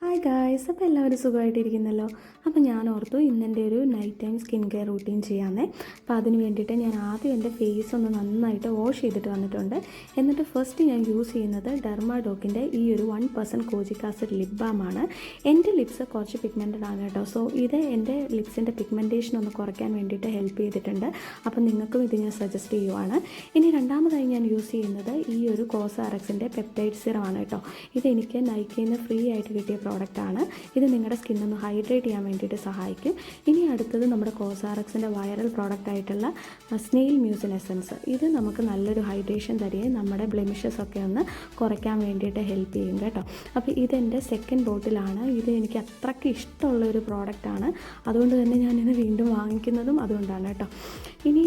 Hi guys, അപ്പോൾ എല്ലാവരും സുഖമായിട്ടിരിക്കുന്നല്ലോ. അപ്പോൾ ഞാൻ ഓർത്തു ഇന്നെൻ്റെ ഒരു night time skin care routine ചെയ്യാമെന്നേ. അപ്പോൾ അതിന് വേണ്ടിയിട്ട് ഞാൻ ആദ്യം എൻ്റെ ഫേസ് ഒന്ന് നന്നായിട്ട് വാഷ് ചെയ്തിട്ട് വന്നിട്ടുണ്ട്. എന്നിട്ട് ഫസ്റ്റ് ഞാൻ യൂസ് ചെയ്യുന്നത് ഡെർമാഡോക്കിൻ്റെ ഈ ഒരു 1% കോജിക് ആസിഡ് ലിപ് ബാമാണ്. എൻ്റെ ലിപ്സ് കുറച്ച് പിഗ്മെൻറ്റഡ് ആണ് കേട്ടോ. സോ ഇത് എൻ്റെ ലിപ്സിൻ്റെ പിഗ്മെൻറ്റേഷൻ ഒന്ന് കുറയ്ക്കാൻ വേണ്ടിയിട്ട് ഹെൽപ്പ് ചെയ്തിട്ടുണ്ട്. അപ്പോൾ നിങ്ങൾക്കും ഇത് ഞാൻ സജസ്റ്റ് ചെയ്യുവാണ്. ഇനി രണ്ടാമതായി ഞാൻ യൂസ് ചെയ്യുന്നത് ഈ ഒരു കോസാറക്സിൻ്റെ പെപ്റ്റൈഡ് സിറമാണ് കേട്ടോ. ഇതെനിക്ക് നൈക്കയിൽ നിന്ന് ഫ്രീ ആയിട്ട് കിട്ടിയ പ്രോഡക്റ്റാണ്. ഇത് നിങ്ങളുടെ സ്കിന്നൊന്ന് ഹൈഡ്രേറ്റ് ചെയ്യാൻ വേണ്ടിയിട്ട് സഹായിക്കും. ഇനി അടുത്തത് നമ്മുടെ കോസാറക്സിൻ്റെ വൈറൽ പ്രോഡക്റ്റ് ആയിട്ടുള്ള സ്നെയിൽ മ്യൂസിൻ എസൻസ്. ഇത് നമുക്ക് നല്ലൊരു ഹൈഡ്രേഷൻ തരികയും നമ്മുടെ ബ്ലെമിഷസ് ഒക്കെ ഒന്ന് കുറയ്ക്കാൻ വേണ്ടിയിട്ട് ഹെൽപ്പ് ചെയ്യും കേട്ടോ. അപ്പോൾ ഇതെൻ്റെ സെക്കൻഡ് ബോട്ടിലാണ്. ഇത് എനിക്ക് അത്രയ്ക്ക് ഇഷ്ടമുള്ള ഒരു പ്രോഡക്റ്റാണ്. അതുകൊണ്ട് തന്നെ ഞാനിത് വീണ്ടും വാങ്ങിക്കുന്നതും അതുകൊണ്ടാണ് കേട്ടോ. ഇനി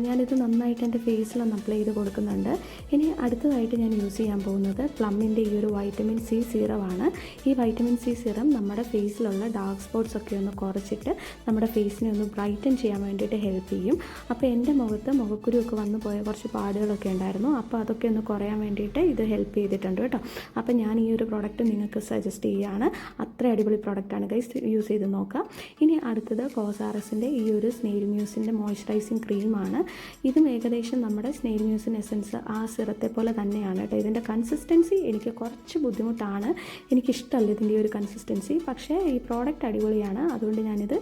ഞാനിത് നന്നായിട്ട് എൻ്റെ ഫേസിലൊന്ന് അപ്ലൈ ചെയ്ത് കൊടുക്കുന്നുണ്ട്. ഇനി അടുത്തതായിട്ട് ഞാൻ യൂസ് ചെയ്യാൻ പോകുന്നത് പ്ലമ്മിൻ്റെ ഈ ഒരു വൈറ്റമിൻ സി സീറമാണ്. ഈ വൈറ്റമിൻ സി സിറം നമ്മുടെ ഫേസിലുള്ള ഡാർക്ക് സ്പോട്ട്സ് ഒക്കെ ഒന്ന് കുറച്ചിട്ട് നമ്മുടെ ഫേസിനെ ഒന്ന് ബ്രൈറ്റൻ ചെയ്യാൻ വേണ്ടിയിട്ട് ഹെൽപ്പ് ചെയ്യും. അപ്പോൾ എൻ്റെ മുഖത്ത് മുഖക്കുരുവൊക്കെ വന്നു പോയ കുറച്ച് പാടുകളൊക്കെ ഉണ്ടായിരുന്നു. അപ്പോൾ അതൊക്കെ ഒന്ന് കുറയാൻ വേണ്ടിയിട്ട് ഇത് ഹെൽപ്പ് ചെയ്തിട്ടുണ്ട് കേട്ടോ. അപ്പോൾ ഞാൻ ഈ ഒരു പ്രോഡക്റ്റ് നിങ്ങൾക്ക് സജസ്റ്റ് ചെയ്യുകയാണ്. അത്ര അടിപൊളി പ്രോഡക്റ്റാണ് ഗൈസ്, യൂസ് ചെയ്ത് നോക്കാം. ഇനി അടുത്തത് കോസാറസിൻ്റെ ഈ ഒരു സ്നെയിൽ മ്യൂസിൻ്റെ മോയ്സ്ചറൈസിങ് ക്രീമാണ്. ഇതും ഏകദേശം നമ്മുടെ സ്നെയിൽ മ്യൂസിൻ എസൻസ് ആ സിറത്തെ പോലെ തന്നെയാണ് കേട്ടോ. ഇതിൻ്റെ കൺസിസ്റ്റൻസി എനിക്ക് കുറച്ച് ബുദ്ധിമുട്ടാണ്, എനിക്കിഷ്ടമല്ല ഇതിൻ്റെ ഒരു കൺസിസ്റ്റൻസി. പക്ഷേ ഈ പ്രോഡക്റ്റ് അടിപൊളിയാണ്, അതുകൊണ്ട് ഞാനിത്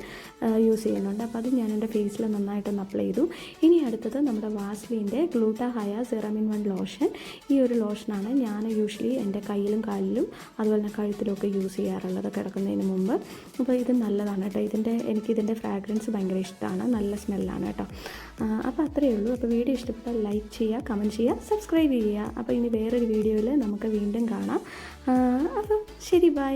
യൂസ് ചെയ്യുന്നുണ്ട്. അപ്പോൾ അത് ഞാൻ എൻ്റെ ഫേസിൽ നന്നായിട്ടൊന്ന് അപ്ലൈ ചെയ്തു. ഇനി അടുത്തത് നമ്മുടെ വാസ്ലിൻ്റെ ഗ്ലൂട്ടാഹയ സിറം ഇൻ 1 ലോഷൻ. ഈ ഒരു ലോഷനാണ് ഞാൻ യൂഷ്വലി എൻ്റെ കയ്യിലും കാലിലും അതുപോലെ തന്നെ കഴുത്തിലും ഒക്കെ യൂസ് ചെയ്യാറുള്ളത് കിടക്കുന്നതിന് മുമ്പ്. അപ്പോൾ ഇത് നല്ലതാണ് കേട്ടോ. എനിക്കിതിൻ്റെ ഫ്രാഗ്രൻസ് ഭയങ്കര ഇഷ്ടമാണ്, നല്ല സ്മെല്ലാണ് കേട്ടോ. അപ്പോൾ അത്രയേ ഉള്ളൂ. അപ്പോൾ വീഡിയോ ഇഷ്ടപ്പെട്ടാൽ ലൈക്ക് ചെയ്യുക, കമൻറ്റ് ചെയ്യുക, സബ്സ്ക്രൈബ് ചെയ്യുക. അപ്പോൾ ഇനി വേറൊരു വീഡിയോയിൽ നമുക്ക് വീണ്ടും കാണാം. അപ്പം ശരി, ബൈ.